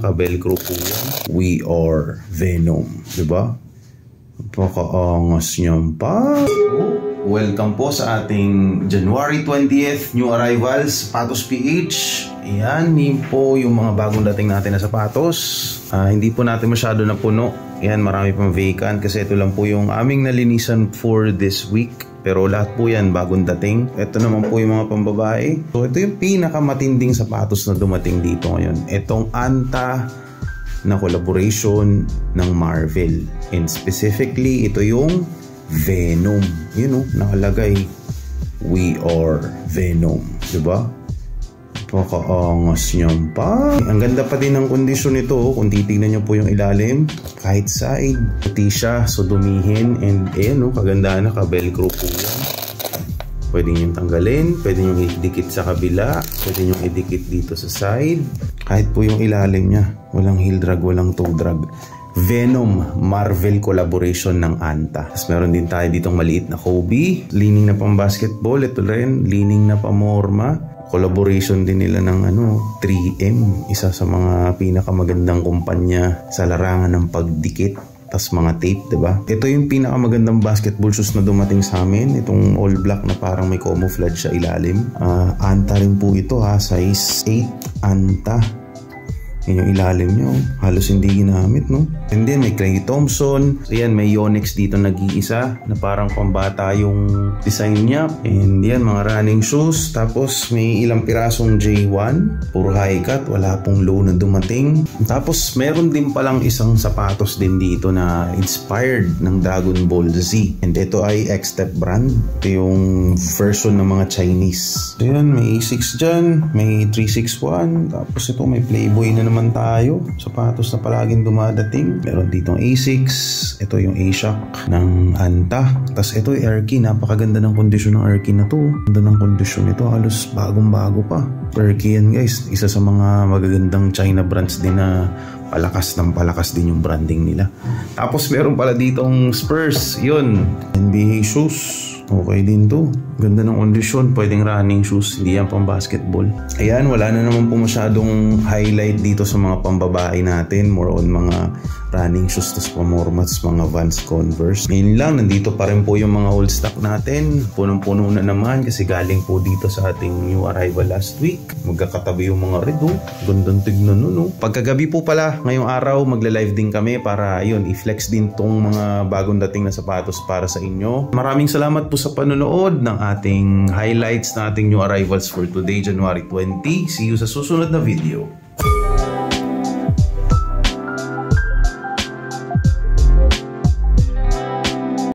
naka-velcro po yan. We are Venom. Diba? Napakaangas niyan pa. Welcome po sa ating January 20th New Arrivals Sapatos PH. Ayan, yun po yung mga bagong dating natin na sapatos. Hindi po natin masyado na puno. Ayan, marami pang vacant kasi ito lang po yung aming nalinisan for this week. Pero lahat po yan bagong dating. Ito naman po yung mga pambabae. So ito yung pinakamatinding sapatos na dumating dito ngayon. Itong Anta na collaboration ng Marvel. And specifically, ito yung Venom. You know, nakalagay We are Venom. Diba? Napakaangas niyan pa. Ang ganda pa din ng kondisyon nito. Kung titignan nyo po yung ilalim, kahit side, puti siya, so dumihin. And no, kagandaan na, ka-velcro po yan. Pwede nyo tanggalin, pwede nyo idikit sa kabila, pwede nyo idikit dito sa side. Kahit po yung ilalim niya, walang heel drag, walang toe drag. Venom Marvel collaboration ng Anta. Tapos meron din tayo ditong maliit na Kobe, leaning na pang basketball. Ito rin, leaning na pang Morma. Collaboration din nila ng 3M, isa sa mga pinakamagandang kumpanya sa larangan ng pagdikit. Tas mga tape, diba? Ito yung pinakamagandang basketball shoes na dumating sa amin. Itong all black na parang may camouflage sa ilalim. Anta rin po ito ha, size 8 Anta. Yan yung ilalim nyo, halos hindi ginamit, no? And then may Clay Thompson. So yan, may Yonex dito nag-iisa na parang pambata yung design niya. And yan, mga running shoes. Tapos may ilang pirasong J1, puro high cut, wala pong low na dumating. Tapos meron din palang isang sapatos din dito na inspired ng Dragon Ball Z. And ito ay X-Step brand. Ito yung version ng mga Chinese. So yan, may A6 dyan, may 361. Tapos ito may Playboy na naman tayo, sapatos na palaging dumadating. Meron ditong A6, ito yung A-Shock ng Anta. Tapos ito yung Erky, napakaganda ng kondisyon ng Erky na to. Ganda ng kondisyon nito, halos bagong bago pa. Erky yan guys, isa sa mga magagandang China brands din na palakas ng palakas din yung branding nila. Tapos meron pala ditong Spurs, yun, NBA shoes. Okay din to. Ganda ng kondisyon. Pwedeng running shoes. Hindi yan pang basketball. Ayan, wala na naman po masyadong highlight dito sa mga pambabae natin. More on mga running shoes, tas pamormats, mga Vans, Converse. Ngayon lang, nandito pa rin po yung mga old stock natin. Punong-puno na naman kasi galing po dito sa ating new arrival last week. Magkakatabi yung mga red, oh. Gandang tignan nun, oh. Pagkagabi po pala, ngayong araw, magla-live din kami para, yun, i-flex din tong mga bagong dating na sapatos para sa inyo. Maraming salamat po sa panonood ng ating highlights na ating new arrivals for today, January 20. See you sa susunod na video.